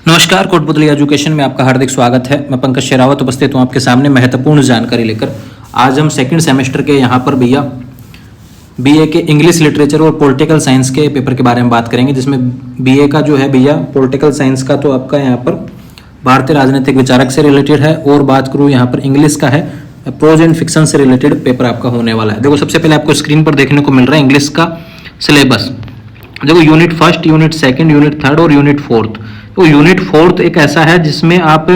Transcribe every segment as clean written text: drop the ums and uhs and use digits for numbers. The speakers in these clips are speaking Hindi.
नमस्कार, कोटपुतली एजुकेशन में आपका हार्दिक स्वागत है। मैं पंकज शेरावत उपस्थित हूँ आपके सामने महत्वपूर्ण जानकारी लेकर। आज हम सेकंड सेमेस्टर के यहाँ पर भैया बीए के इंग्लिश लिटरेचर और पॉलिटिकल साइंस के पेपर के बारे में बात करेंगे, जिसमें बीए का जो है भैया पॉलिटिकल साइंस का तो आपका यहाँ पर भारतीय राजनीतिक विचारक से रिलेटेड है, और बात करूँ यहाँ पर इंग्लिश का है प्रोज एंड फिक्शन से रिलेटेड पेपर आपका होने वाला है। देखो, सबसे पहले आपको स्क्रीन पर देखने को मिल रहा है इंग्लिश का सिलेबस। देखो, unit first, unit second, unit third और यूनिट फोर्थ। तो यूनिट फोर्थ एक ऐसा है जिसमें आप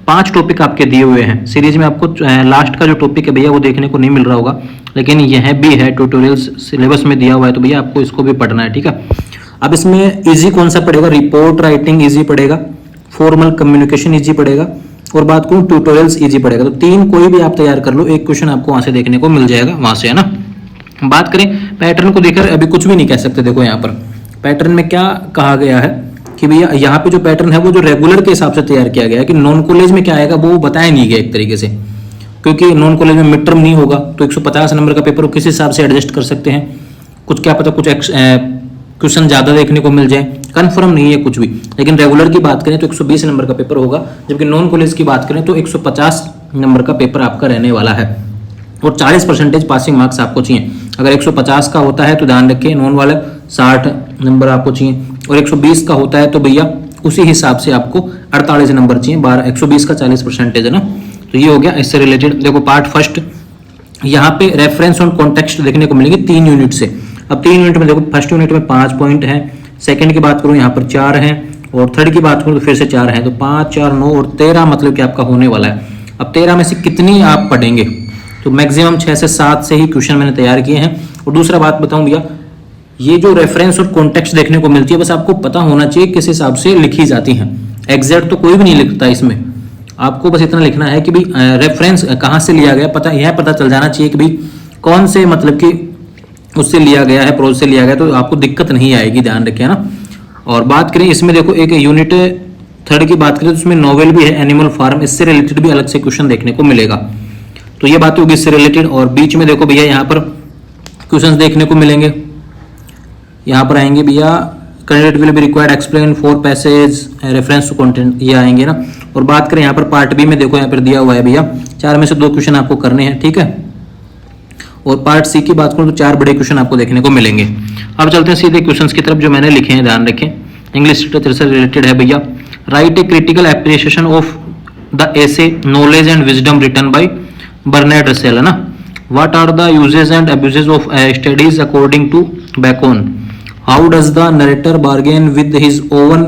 5 टॉपिक आपके दिए हुए हैं। सीरीज में आपको लास्ट का जो टॉपिक है भैया वो देखने को नहीं मिल रहा होगा, लेकिन यह भी है ट्यूटोरियल्स सिलेबस में दिया हुआ है, तो भैया आपको इसको भी पढ़ना है, ठीक है। अब इसमें इजी कौन सा पड़ेगा? रिपोर्ट राइटिंग इजी पड़ेगा, फॉर्मल कम्युनिकेशन इजी पड़ेगा, और बात करूँ ट्यूटोरियल्स इजी पड़ेगा। तो 3 कोई भी आप तैयार कर लो, एक क्वेश्चन आपको वहां से देखने को मिल जाएगा, वहां से, है ना। बात करें पैटर्न को देखकर अभी कुछ भी नहीं कह सकते। देखो, यहाँ पर पैटर्न में क्या कहा गया है कि भैया यहाँ पे जो पैटर्न है वो जो रेगुलर के हिसाब से तैयार किया गया है, कि नॉन कॉलेज में क्या आएगा वो बताया नहीं गया एक तरीके से, क्योंकि नॉन कॉलेज में मिड टर्म नहीं होगा, तो 150 नंबर का पेपर किस हिसाब से एडजस्ट कर सकते हैं। कुछ क्या पता कुछ क्वेश्चन ज्यादा देखने को मिल जाए, कंफर्म नहीं है कुछ भी। लेकिन रेगुलर की बात करें तो 120 नंबर का पेपर होगा, जबकि नॉन कॉलेज की बात करें तो 150 नंबर का पेपर आपका रहने वाला है, और 40% पासिंग मार्क्स आपको चाहिए। अगर 150 का होता है तो ध्यान रखिए नॉन वाले 60 नंबर आपको चाहिए, और 120 का होता है तो भैया उसी हिसाब से आपको 48 नंबर चाहिए। 120 का 40% है ना। तो ये हो गया इससे रिलेटेड। देखो, पार्ट फर्स्ट, यहाँ पे रेफरेंस और कॉन्टेक्स्ट देखने को मिलेंगे 3 यूनिट से। अब 3 यूनिट में देखो, फर्स्ट यूनिट में 5 पॉइंट है, सेकंड की बात करूँ यहाँ पर 4 है, और थर्ड की बात करूँ तो फिर से 4 है। तो 5, 4, 9 और 13 मतलब कि आपका होने वाला है। अब 13 में से कितनी आप पढ़ेंगे? तो मैक्सिमम 6 से 7 से ही क्वेश्चन मैंने तैयार किए हैं। और दूसरा बात बताऊं भैया, ये जो रेफरेंस और कॉन्टेक्स्ट देखने को मिलती है, बस आपको पता होना चाहिए किस हिसाब से लिखी जाती हैं। एग्जैक्ट तो कोई भी नहीं लिखता इसमें, आपको बस इतना लिखना है कि भाई रेफरेंस कहाँ से लिया गया, पता चल जाना चाहिए कि भाई कौन से मतलब कि उससे लिया गया है, प्रोज से लिया गया, तो आपको दिक्कत नहीं आएगी, ध्यान रखिए ना। और बात करें इसमें, देखो एक यूनिट थर्ड की बात करें तो उसमें नॉवेल भी है, एनिमल फार्म, इससे रिलेटेड भी अलग से क्वेश्चन देखने को मिलेगा। तो ये बात होगी इससे रिलेटेड। और बीच में देखो भैया यहाँ पर क्वेश्चंस देखने को मिलेंगे, यहाँ पर आएंगे भैया candidate will be required explain 4 passage reference to content, ये आएंगे ना। और बात करें यहाँ पर पार्ट बी में, देखो यहाँ पर दिया हुआ है भैया 4 में से 2 क्वेश्चन आपको करने हैं, ठीक है। और पार्ट सी की बात करूँ तो 4 बड़े क्वेश्चन आपको देखने को मिलेंगे। अब चलते हैं सीधे क्वेश्चन की तरफ जो मैंने लिखे हैं, ध्यान रखें। इंग्लिश लिटरेचर से रिलेटेड है भैया। Right a critical appreciation of the essay knowledge and wisdom written by Bernard Russell, है ना। What are the uses and abuses of studies according to बैकोन? How does the narrator bargain with his oven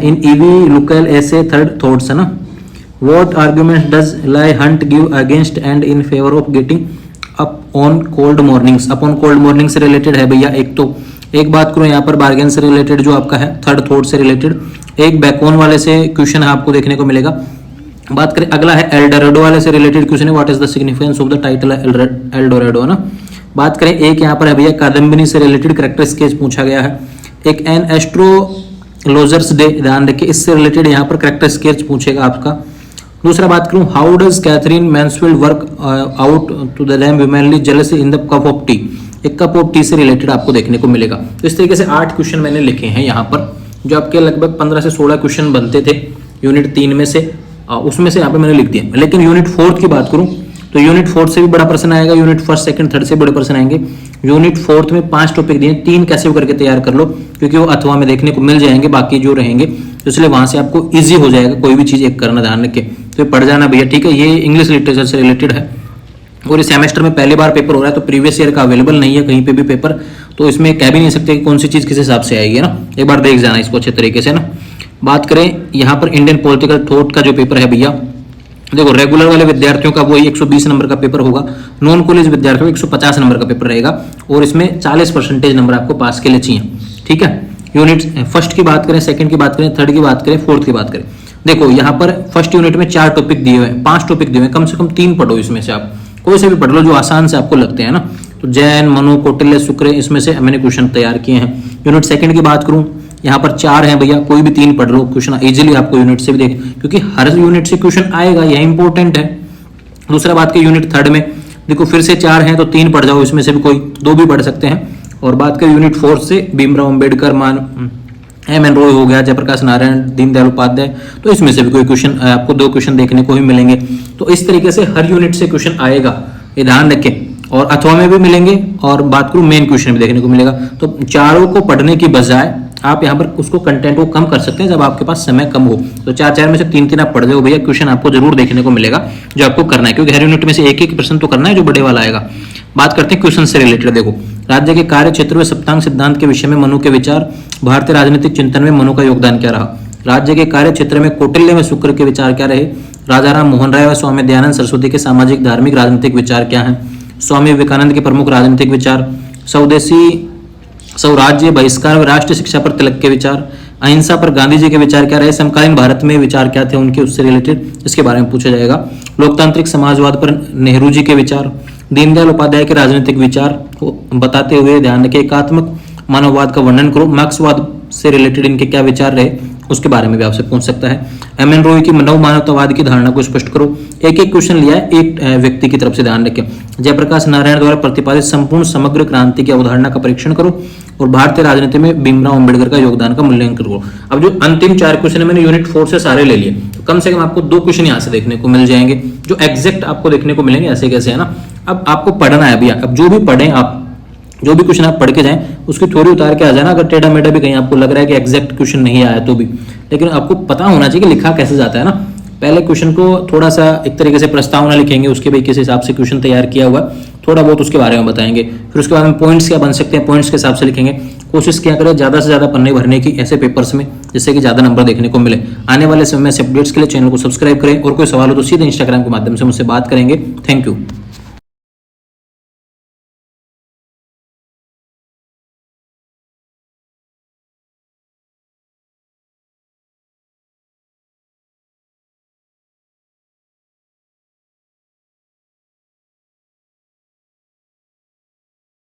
in EV local essay third thoughts, है ना। What arguments does lie Hunt give against and in favour of getting up on cold mornings? Upon cold morning से रिलेटेड है भैया एक। तो एक बात करूं यहाँ पर बार्गेन से रिलेटेड जो आपका है, थर्ड थॉट से रिलेटेड, एक बैकोन वाले से क्वेश्चन आपको देखने को मिलेगा। बात करें अगला है एल्डोरेडो वाले से रिलेटेड क्वेश्चन है, what is the significance of the title Eldorado, है ना। बात करें एक यहाँ पर है भैया कादम्बिनी से रिलेटेड करेक्टर स्केच पूछा गया है। एक एन एस्ट्रोलॉजर्स डे, ध्यान रखिए, इससे रिलेटेड यहाँ पर करेक्टर स्केच पूछेगा आपका। दूसरा बात करूं, how does Katherine Mansfield work out to the lam humanly jealousy in the cup of tea? एक कप ऑफ टी से रिलेटेड आपको देखने को मिलेगा। तो इस तरीके से 8 क्वेश्चन मैंने लिखे हैं यहाँ पर, जो आपके लगभग 15 से 16 क्वेश्चन बनते थे यूनिट 3 में से, उसमें से यहाँ पे मैंने लिख दिया। लेकिन यूनिट 4 की बात करूं तो यूनिट 4 से भी बड़ा प्रश्न आएगा, यूनिट फर्स्ट सेकंड थर्ड से बड़े प्रश्न आएंगे। यूनिट 4 में 5 टॉपिक दिए, 3 कैसे करके तैयार कर लो, क्योंकि वो अथवा में देखने को मिल जाएंगे, बाकी जो रहेंगे, तो इसलिए वहां से आपको इजी हो जाएगा कोई भी चीज एक करना, ध्यान रख के। तो पढ़ जाना भैया, ठीक है। ये इंग्लिश लिटरेचर से रिलेटेड है, और इस सेमेस्टर में पहली बार पेपर हो रहा है, तो प्रीवियस ईयर का अवेलेबल नहीं है कहीं पे भी पेपर, तो इसमें कह भी नहीं सकते कि कौन सी चीज किस हिसाब से आएगी, ना। एक बार देख जाना इसको अच्छे तरीके से, ना। बात करें यहाँ पर इंडियन पॉलिटिकल थॉट का जो पेपर है भैया, देखो रेगुलर वाले विद्यार्थियों का वही 120 नंबर का पेपर होगा, नॉन कॉलेज विद्यार्थियों का 150 नंबर का पेपर रहेगा, और इसमें 40% नंबर आपको पास के लिए चाहिए, ठीक है। यूनिट फर्स्ट की बात करें, सेकंड की बात करें, थर्ड की बात करें, फोर्थ की बात करें, देखो यहाँ पर फर्स्ट यूनिट में 4 टॉपिक दिए हुए हैं, 5 टॉपिक दिए हुए हैं, कम से कम 3 पढ़ो इसमें से, आप कोई से भी पढ़ लो जो आसान से आपको लगते हैं, ना। तो जैन, मनु, कौटिल्य, शुक्र, इसमें से मैंने क्वेश्चन तैयार किए हैं। यूनिट सेकंड की बात करूं, यहाँ पर 4 हैं भैया, कोई भी 3 पढ़ लो, क्वेश्चन इजीली आपको यूनिट से भी देख, क्योंकि हर यूनिट से क्वेश्चन आएगा, यह इंपॉर्टेंट है। दूसरा बात की यूनिट थर्ड में देखो फिर से 4 हैं, तो 3 पढ़ जाओ, इसमें से भी कोई 2 भी पढ़ सकते हैं। और बात करें यूनिट 4 से भीमराव अंबेडकर एम.एन. रॉय हो गया, जयप्रकाश नारायण, दीनदयाल उपाध्याय, तो इसमें से भी कोई क्वेश्चन आपको 2 क्वेश्चन देखने को ही मिलेंगे। तो इस तरीके से हर यूनिट से क्वेश्चन आएगा, ये ध्यान रखें। और अथवा में भी मिलेंगे, और बात करूं मेन क्वेश्चन भी देखने को मिलेगा। तो चारों को पढ़ने की बजाय आप यहाँ पर उसको कंटेंट को कम कर सकते हैं जब आपके पास समय कम हो। तो 4 में से 3 आप पढ़ दो भैया, क्वेश्चन आपको जरूर देखने को मिलेगा जो आपको करना है, क्योंकि हर यूनिट में से एक प्रश्न तो करना है जो बड़े वाला आएगा। बात करते हैं क्वेश्चन से रिलेटेड। देखो, राज्य के कार्य क्षेत्र में सप्तांग सिद्धांत के विषय में मनु के विचार, भारतीय राजनीतिक चिंतन में मनु का योगदान क्या रहा। राज्य के कार्य क्षेत्र में कौटिल्य में शुक्र के विचार क्या रहे। राजा राम मोहन राय व स्वामी दयानंद सरस्वती के सामाजिक धार्मिक राजनीतिक विचार क्या हैं। स्वामी विवेकानंद के प्रमुख राजनीतिक विचार, स्वदेशी स्वराज्य, बहिष्कार व राष्ट्रीय शिक्षा पर तिलक के विचार, अहिंसा पर गांधी जी के विचार क्या रहे, समकालीन भारत में विचार क्या थे उनके, उससे रिलेटेड इसके बारे में पूछा जाएगा। लोकतांत्रिक समाजवाद पर नेहरू जी के विचार, दीनदयाल उपाध्याय के राजनीतिक विचार को बताते हुए ध्यान रखें एकात्मक मानववाद का वर्णन करो। मार्क्सवाद से रिलेटेड इनके क्या विचार रहे उसके बारे में भी आपसे पूछ सकता है। एम.एन. रॉय की नव मानवतावाद की धारणा को स्पष्ट करो। एक क्वेश्चन लिया है एक व्यक्ति की तरफ से, ध्यान रखें। जयप्रकाश नारायण द्वारा प्रतिपादित संपूर्ण समग्र क्रांति की अवधारणा का परीक्षण करो, और भारतीय राजनीति में भीमराव अम्बेडकर का योगदान का मूल्यांकन करो। अब जो अंतिम 4 क्वेश्चन है मैंने यूनिट 4 से सारे ले लिए, तो कम से कम आपको 2 क्वेश्चन यहाँ से देखने को मिल जाएंगे जो एग्जैक्ट आपको देखने को मिलेंगे, ऐसे कैसे है ना। अब आपको पढ़ना है भैया, अब जो भी पढ़ें आप, जो भी क्वेश्चन आप पढ़ के जाएं उसकी थ्योरी उतार के आ जाना। अगर टेढ़ा मेढ़ा भी कहीं आपको लग रहा है कि एग्जैक्ट क्वेश्चन नहीं आया तो भी, लेकिन आपको पता होना चाहिए कि लिखा कैसे जाता है ना। पहले क्वेश्चन को थोड़ा सा एक तरीके से प्रस्तावना लिखेंगे, उसके भी किस हिसाब से क्वेश्चन तैयार किया हुआ, थोड़ा बहुत उसके बारे में बताएंगे। फिर उसके बाद में पॉइंट्स क्या बन सकते हैं, पॉइंट्स के हिसाब से लिखेंगे। कोशिश क्या करें ज़्यादा से ज़्यादा पन्ने भरने की ऐसे पेपर्स में, जिससे कि ज़्यादा नंबर देखने को मिले। आने वाले समय में से अपडेट्स के लिए चैनल को सब्सक्राइब करें, और कोई सवाल हो तो सीधे इंस्टाग्राम के माध्यम से मुझसे बात करेंगे। Thank you.